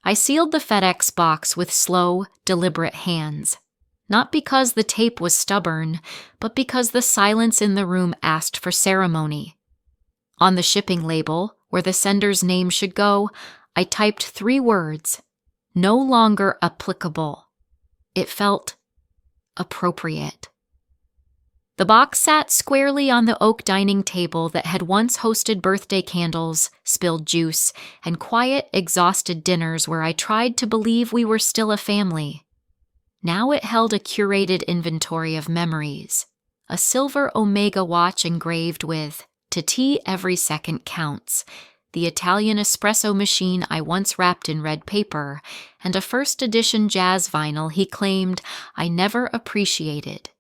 I sealed the FedEx box with slow, deliberate hands. Not because the tape was stubborn, but because the silence in the room asked for ceremony. On the shipping label, where the sender's name should go, I typed 3 words: no longer applicable. It felt appropriate. The box sat squarely on the oak dining table that had once hosted birthday candles, spilled juice, and quiet, exhausted dinners where I tried to believe we were still a family. Now it held a curated inventory of memories, a silver Omega watch engraved with, "To tea every second counts," the Italian espresso machine I once wrapped in red paper, and a first edition jazz vinyl he claimed I never appreciated.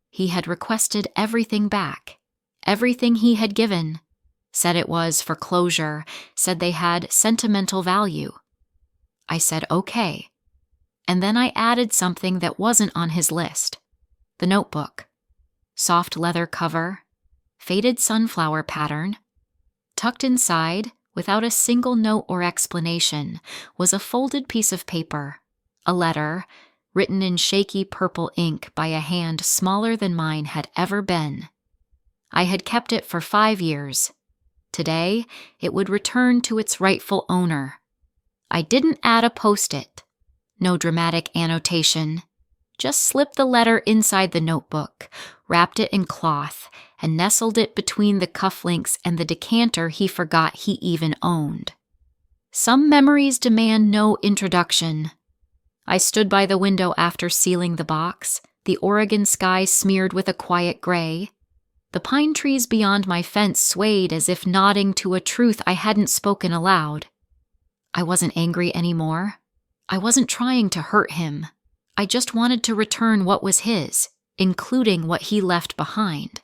He had requested everything back, everything he had given, said it was for closure, said they had sentimental value. I said okay, and then I added something that wasn't on his list: the notebook. Soft leather cover, faded sunflower pattern. Tucked inside, without a single note or explanation, was a folded piece of paper, a letter, written in shaky purple ink by a hand smaller than mine had ever been. I had kept it for 5 years. Today, it would return to its rightful owner. I didn't add a post-it. No dramatic annotation. Just slipped the letter inside the notebook, wrapped it in cloth, and nestled it between the cufflinks and the decanter he forgot he even owned. Some memories demand no introduction. I stood by the window after sealing the box, the Oregon sky smeared with a quiet gray. The pine trees beyond my fence swayed as if nodding to a truth I hadn't spoken aloud. I wasn't angry anymore. I wasn't trying to hurt him. I just wanted to return what was his, including what he left behind.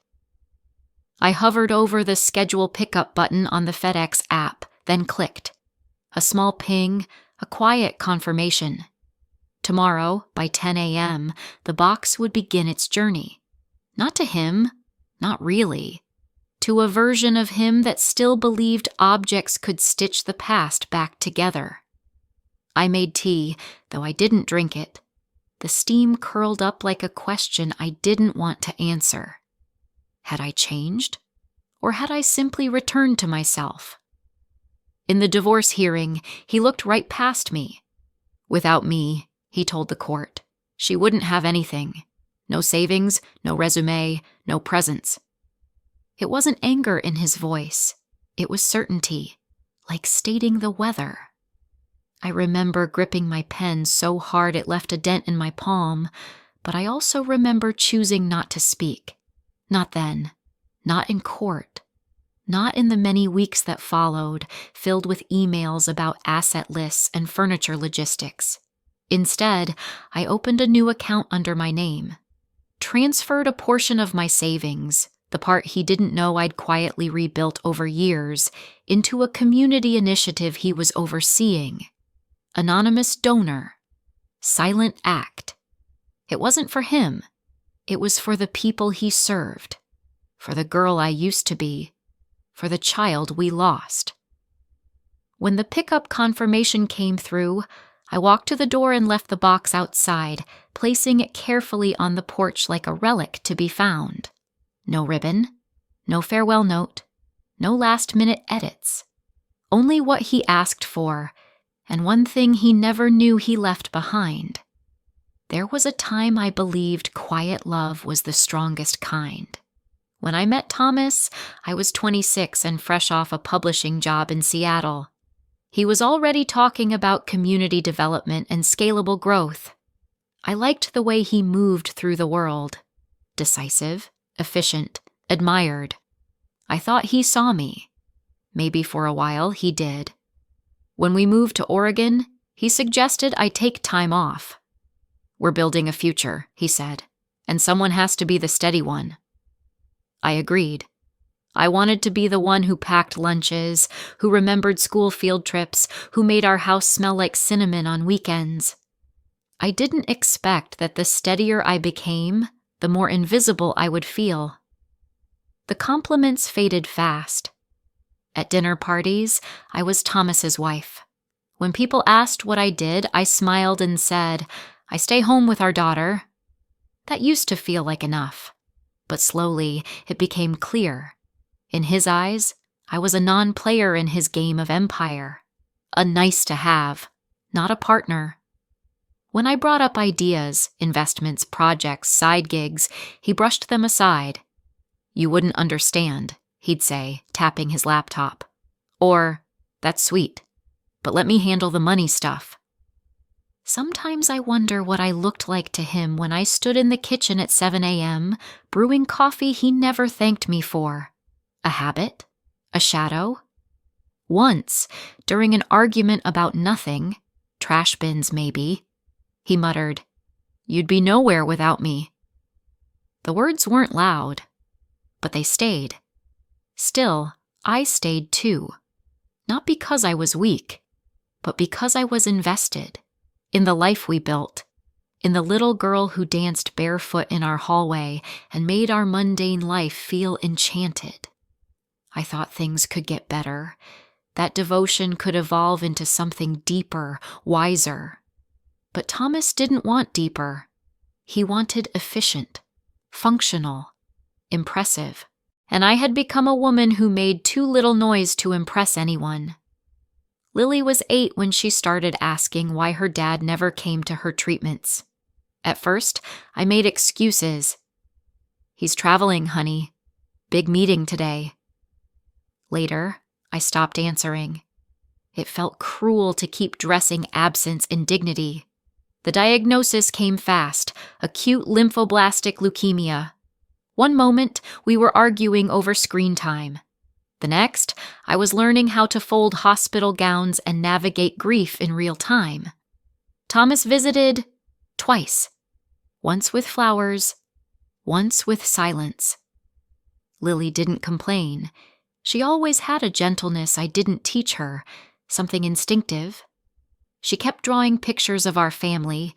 I hovered over the schedule pickup button on the FedEx app, then clicked. A small ping, a quiet confirmation. Tomorrow, by 10 a.m., the box would begin its journey. Not to him, not really. To a version of him that still believed objects could stitch the past back together. I made tea, though I didn't drink it. The steam curled up like a question I didn't want to answer. Had I changed? Or had I simply returned to myself? In the divorce hearing, he looked right past me. Without me, he told the court, she wouldn't have anything. No savings, no resume, no presents. It wasn't anger in his voice. It was certainty, like stating the weather. I remember gripping my pen so hard it left a dent in my palm, but I also remember choosing not to speak. Not then. Not in court. Not in the many weeks that followed, filled with emails about asset lists and furniture logistics. Instead, I opened a new account under my name. Transferred a portion of my savings, the part he didn't know I'd quietly rebuilt over years, into a community initiative he was overseeing. Anonymous donor. Silent act. It wasn't for him. It was for the people he served. For the girl I used to be. For the child we lost. When the pickup confirmation came through, I walked to the door and left the box outside, placing it carefully on the porch like a relic to be found. No ribbon, no farewell note, no last-minute edits. Only what he asked for, and one thing he never knew he left behind. There was a time I believed quiet love was the strongest kind. When I met Thomas, I was 26 and fresh off a publishing job in Seattle. He was already talking about community development and scalable growth. I liked the way he moved through the world. Decisive, efficient, admired. I thought he saw me. Maybe for a while he did. When we moved to Oregon, he suggested I take time off. "We're building a future," he said, "and someone has to be the steady one." I agreed. I wanted to be the one who packed lunches, who remembered school field trips, who made our house smell like cinnamon on weekends. I didn't expect that the steadier I became, the more invisible I would feel. The compliments faded fast. At dinner parties, I was Thomas's wife. When people asked what I did, I smiled and said, "I stay home with our daughter." That used to feel like enough. But slowly, it became clear. In his eyes, I was a non-player in his game of empire. A nice-to-have, not a partner. When I brought up ideas, investments, projects, side gigs, he brushed them aside. "You wouldn't understand," he'd say, tapping his laptop. Or, "That's sweet, but let me handle the money stuff." Sometimes I wonder what I looked like to him when I stood in the kitchen at 7 a.m., brewing coffee he never thanked me for. A habit? A shadow? Once, during an argument about nothing, trash bins maybe, he muttered, "You'd be nowhere without me." The words weren't loud, but they stayed. Still, I stayed too. Not because I was weak, but because I was invested in the life we built, in the little girl who danced barefoot in our hallway and made our mundane life feel enchanted. I thought things could get better, that devotion could evolve into something deeper, wiser. But Thomas didn't want deeper. He wanted efficient, functional, impressive. And I had become a woman who made too little noise to impress anyone. Lily was 8 when she started asking why her dad never came to her treatments. At first, I made excuses. "He's traveling, honey. Big meeting today." Later, I stopped answering. It felt cruel to keep dressing absence in dignity. The diagnosis came fast: acute lymphoblastic leukemia. One moment, we were arguing over screen time. The next, I was learning how to fold hospital gowns and navigate grief in real time. Thomas visited twice. Once with flowers, once with silence. Lily didn't complain. She always had a gentleness I didn't teach her, something instinctive. She kept drawing pictures of our family,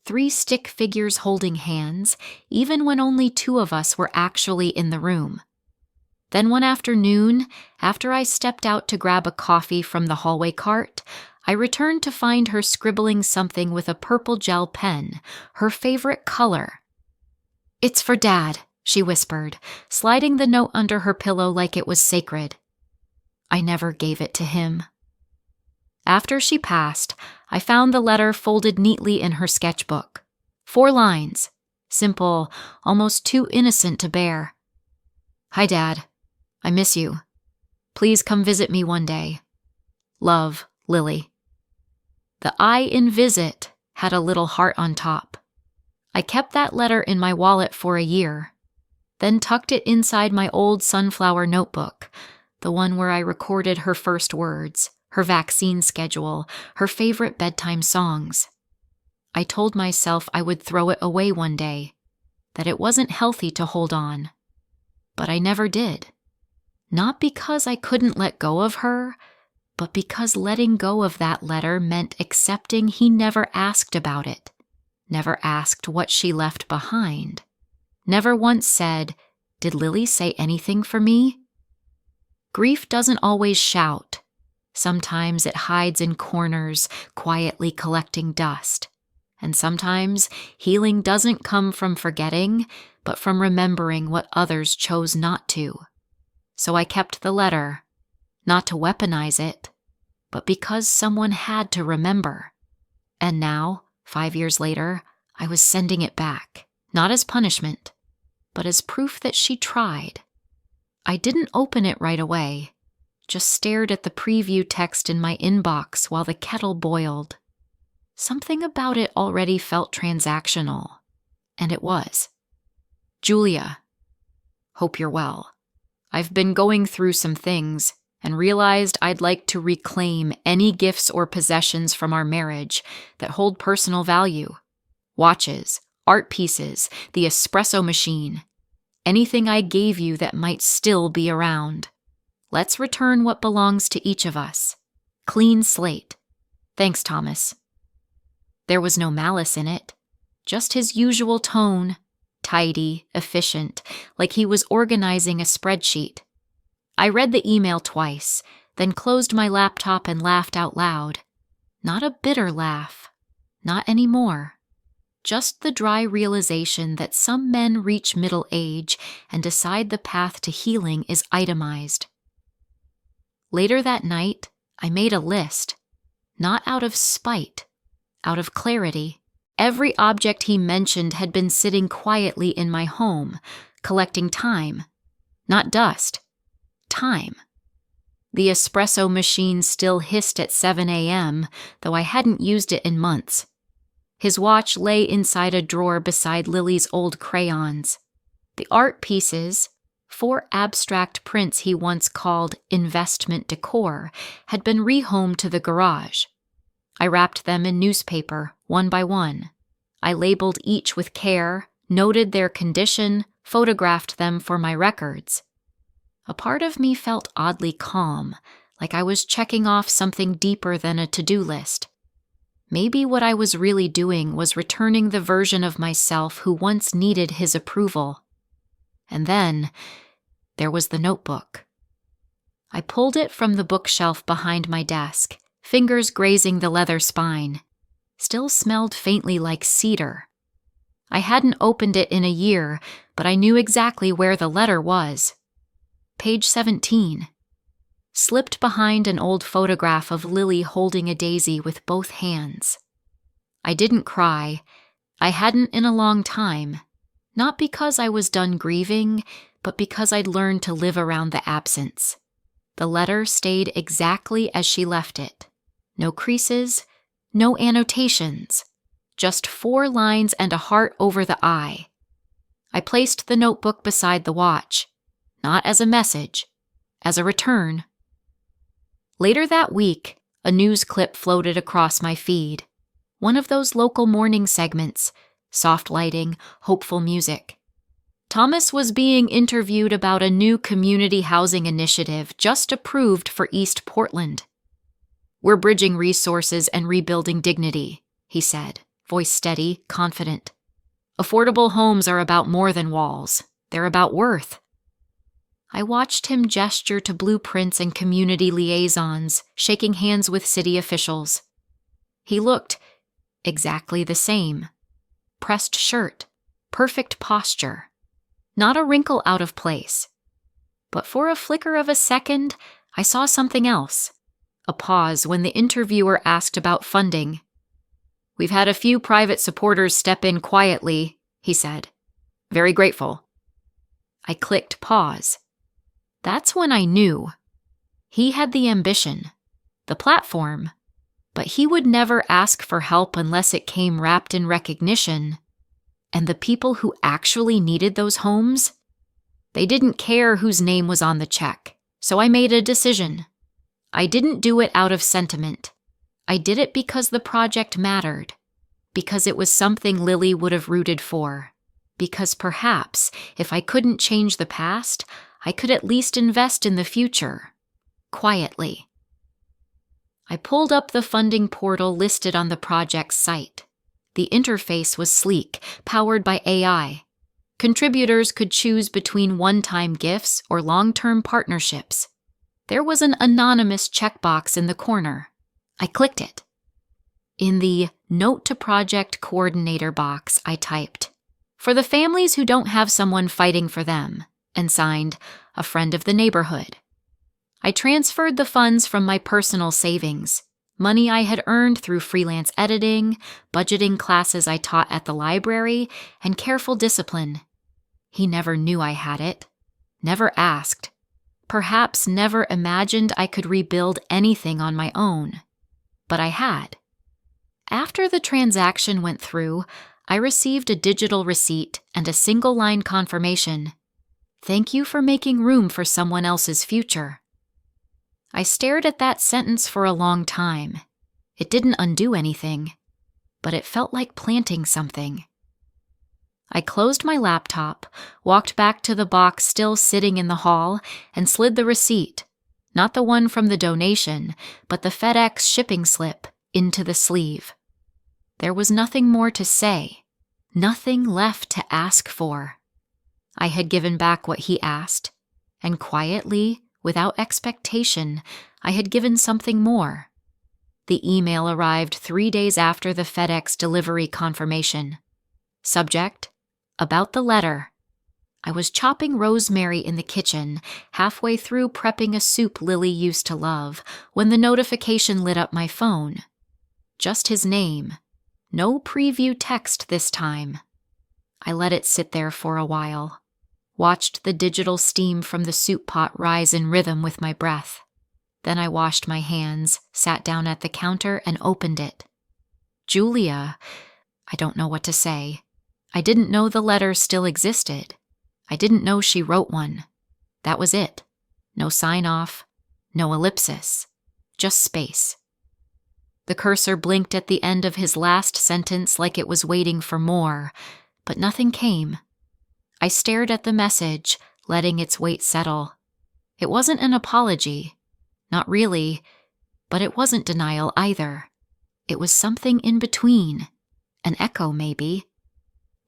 3 stick figures holding hands, even when only 2 of us were actually in the room. Then one afternoon, after I stepped out to grab a coffee from the hallway cart, I returned to find her scribbling something with a purple gel pen, her favorite color. "It's for Dad," she whispered, sliding the note under her pillow like it was sacred. I never gave it to him. After she passed, I found the letter folded neatly in her sketchbook. 4 lines, simple, almost too innocent to bear. "Hi, Dad. I miss you. Please come visit me one day. Love, Lily." The I in visit had a little heart on top. I kept that letter in my wallet for a year, then tucked it inside my old sunflower notebook, the one where I recorded her first words, her vaccine schedule, her favorite bedtime songs. I told myself I would throw it away one day, that it wasn't healthy to hold on. But I never did. Not because I couldn't let go of her, but because letting go of that letter meant accepting he never asked about it, never asked what she left behind, never once said, "Did Lily say anything for me?" Grief doesn't always shout. Sometimes it hides in corners, quietly collecting dust. And sometimes healing doesn't come from forgetting, but from remembering what others chose not to. So I kept the letter, not to weaponize it, but because someone had to remember. And now, 5 years later, I was sending it back, not as punishment, but as proof that she tried. I didn't open it right away, just stared at the preview text in my inbox while the kettle boiled. Something about it already felt transactional, and it was. "Julia, hope you're well. I've been going through some things and realized I'd like to reclaim any gifts or possessions from our marriage that hold personal value. Watches, art pieces, the espresso machine, anything I gave you that might still be around. Let's return what belongs to each of us. Clean slate. Thanks, Thomas." There was no malice in it, just his usual tone, tidy, efficient, like he was organizing a spreadsheet. I read the email twice, then closed my laptop and laughed out loud. Not a bitter laugh. Not anymore. Just the dry realization that some men reach middle age and decide the path to healing is itemized. Later that night, I made a list. Not out of spite, out of clarity. Every object he mentioned had been sitting quietly in my home, collecting time. Not dust. Time. The espresso machine still hissed at 7 a.m., though I hadn't used it in months. His watch lay inside a drawer beside Lily's old crayons. The art pieces, 4 abstract prints he once called investment decor, had been rehomed to the garage. I wrapped them in newspaper, one by one. I labeled each with care, noted their condition, photographed them for my records. A part of me felt oddly calm, like I was checking off something deeper than a to-do list. Maybe what I was really doing was returning the version of myself who once needed his approval. And then, there was the notebook. I pulled it from the bookshelf behind my desk, fingers grazing the leather spine. Still smelled faintly like cedar. I hadn't opened it in a year, but I knew exactly where the letter was. Page 17. Slipped behind an old photograph of Lily holding a daisy with both hands. I didn't cry. I hadn't in a long time. Not because I was done grieving, but because I'd learned to live around the absence. The letter stayed exactly as she left it. No creases, no annotations. Just 4 lines and a heart over the I. I placed the notebook beside the watch. Not as a message, as a return. Later that week, a news clip floated across my feed. One of those local morning segments, soft lighting, hopeful music. Thomas was being interviewed about a new community housing initiative just approved for East Portland. "We're bridging resources and rebuilding dignity," he said, voice steady, confident. "Affordable homes are about more than walls. They're about worth." I watched him gesture to blueprints and community liaisons, shaking hands with city officials. He looked exactly the same. Pressed shirt, perfect posture. Not a wrinkle out of place. But for a flicker of a second, I saw something else. A pause when the interviewer asked about funding. "We've had a few private supporters step in quietly," he said. "Very grateful." I clicked pause. That's when I knew. He had the ambition, the platform, but he would never ask for help unless it came wrapped in recognition. And the people who actually needed those homes? They didn't care whose name was on the check, so I made a decision. I didn't do it out of sentiment. I did it because the project mattered, because it was something Lily would have rooted for, because perhaps, if I couldn't change the past, I could at least invest in the future, quietly. I pulled up the funding portal listed on the project's site. The interface was sleek, powered by AI. Contributors could choose between one-time gifts or long-term partnerships. There was an anonymous checkbox in the corner. I clicked it. In the Note to Project Coordinator box, I typed, "For the families who don't have someone fighting for them," and signed, "A friend of the neighborhood." I transferred the funds from my personal savings, money I had earned through freelance editing, budgeting classes I taught at the library, and careful discipline. He never knew I had it, never asked, perhaps never imagined I could rebuild anything on my own. But I had. After the transaction went through, I received a digital receipt and a single-line confirmation. "Thank you for making room for someone else's future." I stared at that sentence for a long time. It didn't undo anything, but it felt like planting something. I closed my laptop, walked back to the box still sitting in the hall, and slid the receipt, not the one from the donation, but the FedEx shipping slip, into the sleeve. There was nothing more to say, nothing left to ask for. I had given back what he asked, and quietly, without expectation, I had given something more. The email arrived 3 days after the FedEx delivery confirmation. Subject: about the letter. I was chopping rosemary in the kitchen, halfway through prepping a soup Lily used to love, when the notification lit up my phone. Just his name. No preview text this time. I let it sit there for a while. Watched the digital steam from the soup pot rise in rhythm with my breath. Then I washed my hands, sat down at the counter, and opened it. Julia. I don't know what to say. I didn't know the letter still existed. I didn't know she wrote one. That was it. No sign-off, no ellipsis, just space. The cursor blinked at the end of his last sentence like it was waiting for more, but nothing came. I stared at the message, letting its weight settle. It wasn't an apology. Not really, but it wasn't denial either. It was something in between. An echo, maybe.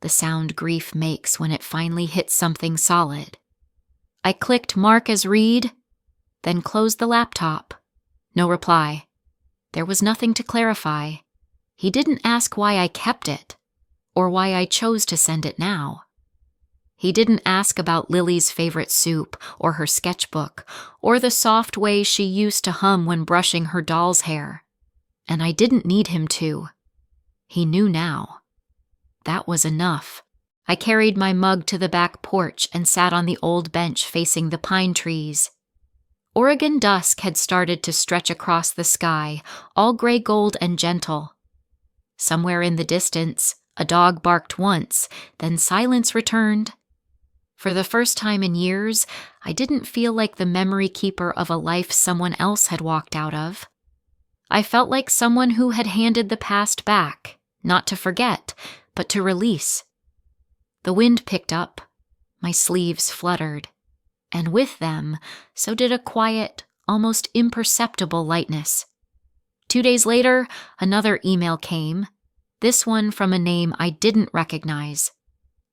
The sound grief makes when it finally hits something solid. I clicked mark as read, then closed the laptop. No reply. There was nothing to clarify. He didn't ask why I kept it, or why I chose to send it now. He didn't ask about Lily's favorite soup, or her sketchbook, or the soft way she used to hum when brushing her doll's hair. And I didn't need him to. He knew now. That was enough. I carried my mug to the back porch and sat on the old bench facing the pine trees. Oregon dusk had started to stretch across the sky, all gray gold and gentle. Somewhere in the distance, a dog barked once, then silence returned. For the first time in years, I didn't feel like the memory keeper of a life someone else had walked out of. I felt like someone who had handed the past back, not to forget, but to release. The wind picked up, my sleeves fluttered, and with them, so did a quiet, almost imperceptible lightness. 2 days later, another email came, this one from a name I didn't recognize.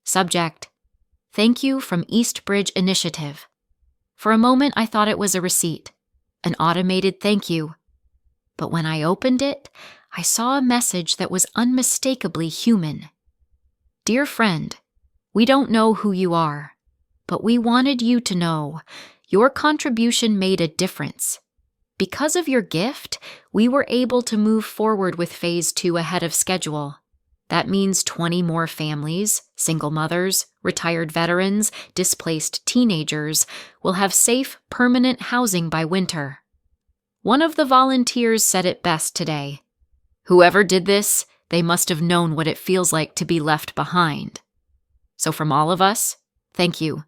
Subject: thank you from East Bridge Initiative. For a moment I thought it was a receipt, an automated thank you. But when I opened it, I saw a message that was unmistakably human. Dear friend, we don't know who you are, but we wanted you to know your contribution made a difference. Because of your gift, we were able to move forward with Phase 2 ahead of schedule. That means 20 more families, single mothers, retired veterans, displaced teenagers, will have safe, permanent housing by winter. One of the volunteers said it best today. Whoever did this, they must have known what it feels like to be left behind. So from all of us, thank you.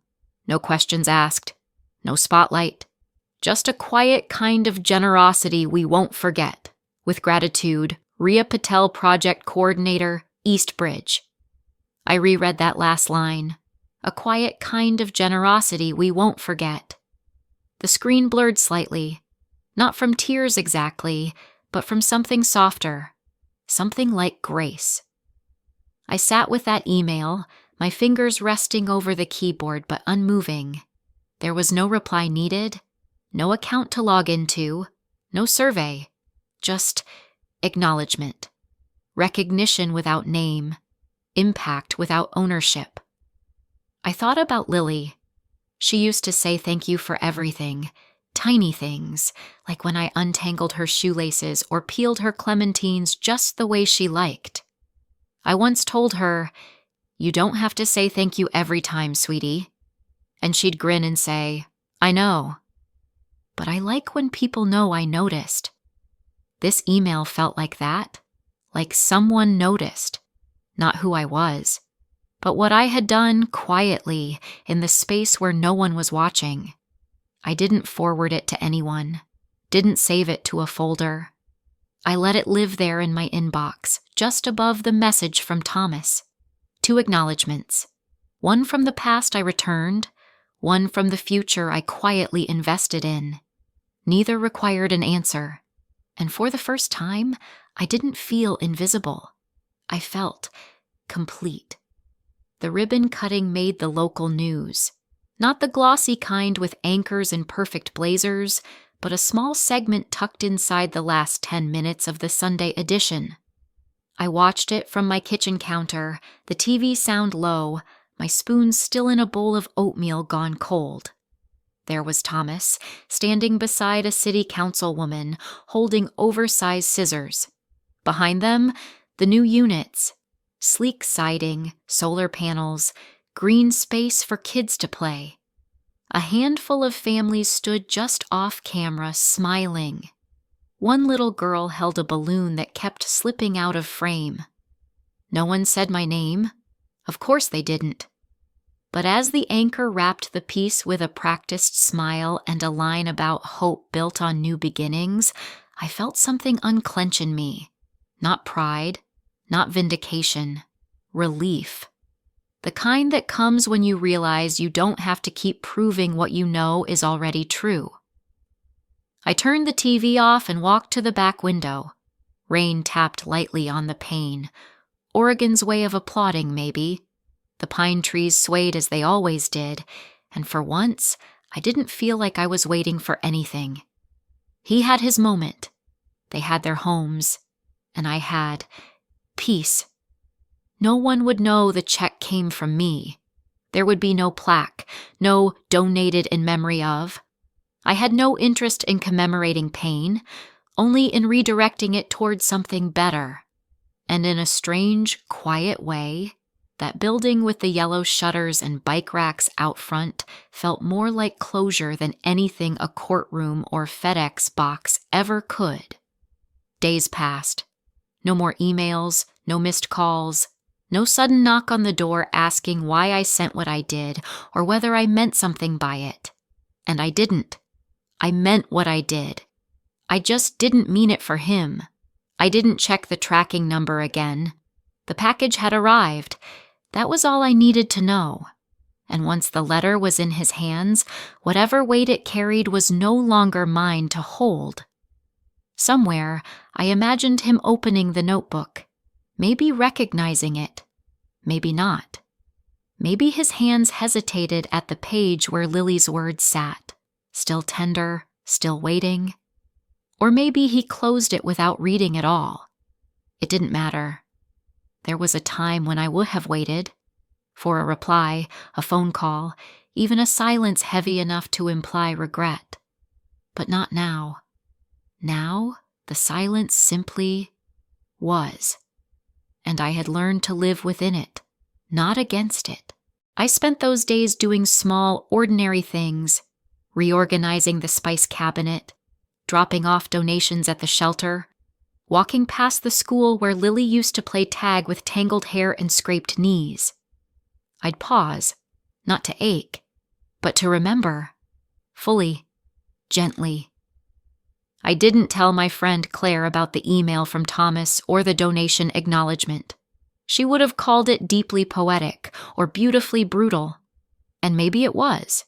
No questions asked, no spotlight, just a quiet kind of generosity we won't forget. With gratitude, Ria Patel, Project Coordinator, East Bridge. I reread that last line. A quiet kind of generosity we won't forget. The screen blurred slightly, not from tears exactly, but from something softer, something like grace. I sat with that email, my fingers resting over the keyboard but unmoving. There was no reply needed, no account to log into, no survey, just acknowledgement, recognition without name, impact without ownership. I thought about Lily. She used to say thank you for everything, tiny things, like when I untangled her shoelaces or peeled her clementines just the way she liked. I once told her, "You don't have to say thank you every time, sweetie." And she'd grin and say, "I know." But I like when people know I noticed. This email felt like that, like someone noticed, not who I was, but what I had done quietly in the space where no one was watching. I didn't forward it to anyone, didn't save it to a folder. I let it live there in my inbox, just above the message from Thomas. 2 acknowledgements. One from the past I returned, one from the future I quietly invested in. Neither required an answer. And for the first time, I didn't feel invisible. I felt complete. The ribbon cutting made the local news. Not the glossy kind with anchors and perfect blazers, but a small segment tucked inside the last 10 minutes of the Sunday edition. I watched it from my kitchen counter, the TV sound low, my spoon still in a bowl of oatmeal gone cold. There was Thomas, standing beside a city councilwoman, holding oversized scissors. Behind them, the new units. Sleek siding, solar panels, green space for kids to play. A handful of families stood just off camera, smiling. One little girl held a balloon that kept slipping out of frame. No one said my name. Of course they didn't. But as the anchor wrapped the piece with a practiced smile and a line about hope built on new beginnings, I felt something unclench in me. Not pride, not vindication, relief. The kind that comes when you realize you don't have to keep proving what you know is already true. I turned the TV off and walked to the back window. Rain tapped lightly on the pane. Oregon's way of applauding, maybe. The pine trees swayed as they always did, and for once, I didn't feel like I was waiting for anything. He had his moment. They had their homes, and I had peace. No one would know the check came from me. There would be no plaque, no donated in memory of. I had no interest in commemorating pain, only in redirecting it towards something better. And in a strange, quiet way, that building with the yellow shutters and bike racks out front felt more like closure than anything a courtroom or FedEx box ever could. Days passed. No more emails, no missed calls, no sudden knock on the door asking why I sent what I did or whether I meant something by it. And I didn't. I meant what I did. I just didn't mean it for him. I didn't check the tracking number again. The package had arrived. That was all I needed to know. And once the letter was in his hands, whatever weight it carried was no longer mine to hold. Somewhere, I imagined him opening the notebook, maybe recognizing it, maybe not. Maybe his hands hesitated at the page where Lily's words sat, still tender, still waiting. Or maybe he closed it without reading at all. It didn't matter. There was a time when I would have waited. For a reply, a phone call, even a silence heavy enough to imply regret. But not now. Now, the silence simply was. And I had learned to live within it, not against it. I spent those days doing small, ordinary things, reorganizing the spice cabinet, dropping off donations at the shelter, walking past the school where Lily used to play tag with tangled hair and scraped knees. I'd pause, not to ache, but to remember, fully, gently. I didn't tell my friend Claire about the email from Thomas or the donation acknowledgement. She would have called it deeply poetic or beautifully brutal, and maybe it was.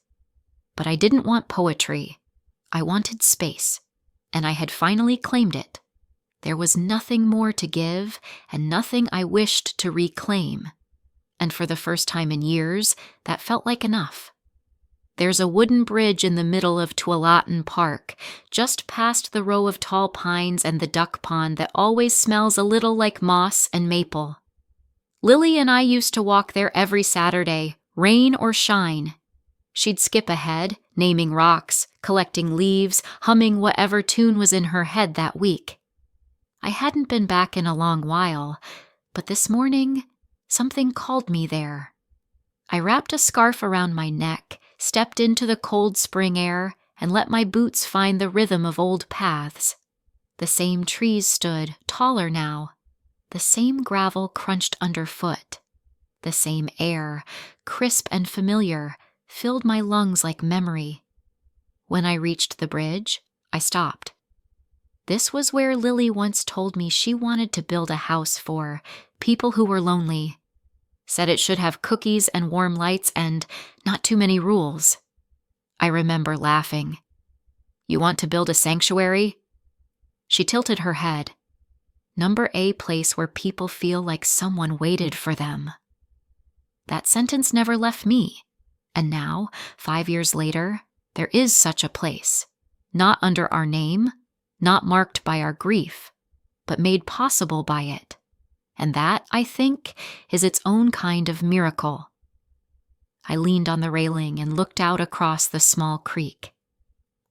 But I didn't want poetry. I wanted space, and I had finally claimed it. There was nothing more to give and nothing I wished to reclaim. And for the first time in years, that felt like enough. There's a wooden bridge in the middle of Tualatin Park, just past the row of tall pines and the duck pond that always smells a little like moss and maple. Lily and I used to walk there every Saturday, rain or shine. She'd skip ahead, naming rocks, collecting leaves, humming whatever tune was in her head that week. I hadn't been back in a long while, but this morning, something called me there. I wrapped a scarf around my neck, stepped into the cold spring air, and let my boots find the rhythm of old paths. The same trees stood, taller now. The same gravel crunched underfoot. The same air, crisp and familiar, filled my lungs like memory. When I reached the bridge, I stopped. This was where Lily once told me she wanted to build a house for people who were lonely. Said it should have cookies and warm lights and not too many rules. I remember laughing. "You want to build a sanctuary?" She tilted her head. Number A place where people feel like someone waited for them. That sentence never left me. And now, 5 years later, there is such a place. not under our name, not marked by our grief, but made possible by it. And that, I think, is its own kind of miracle. I leaned on the railing and looked out across the small creek.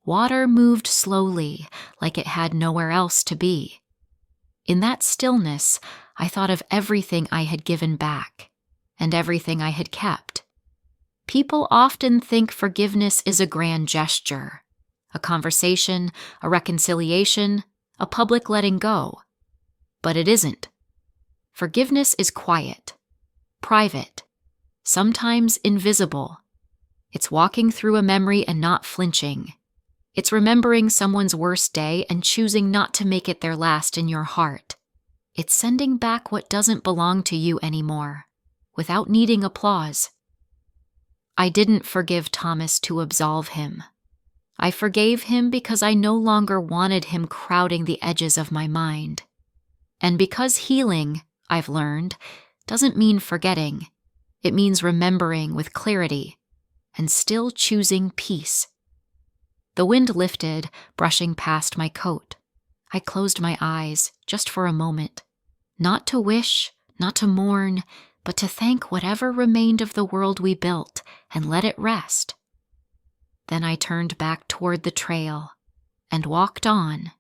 Water moved slowly, like it had nowhere else to be. In that stillness, I thought of everything I had given back, and everything I had kept. People often think forgiveness is a grand gesture, a conversation, a reconciliation, a public letting go. But it isn't. Forgiveness is quiet, private, sometimes invisible. It's walking through a memory and not flinching. It's remembering someone's worst day and choosing not to make it their last in your heart. It's sending back what doesn't belong to you anymore, without needing applause. I didn't forgive Thomas to absolve him. I forgave him because I no longer wanted him crowding the edges of my mind. And because healing, I've learned, doesn't mean forgetting. It means remembering with clarity and still choosing peace. The wind lifted, brushing past my coat. I closed my eyes, just for a moment. Not to wish, not to mourn, but to thank whatever remained of the world we built and let it rest. Then I turned back toward the trail and walked on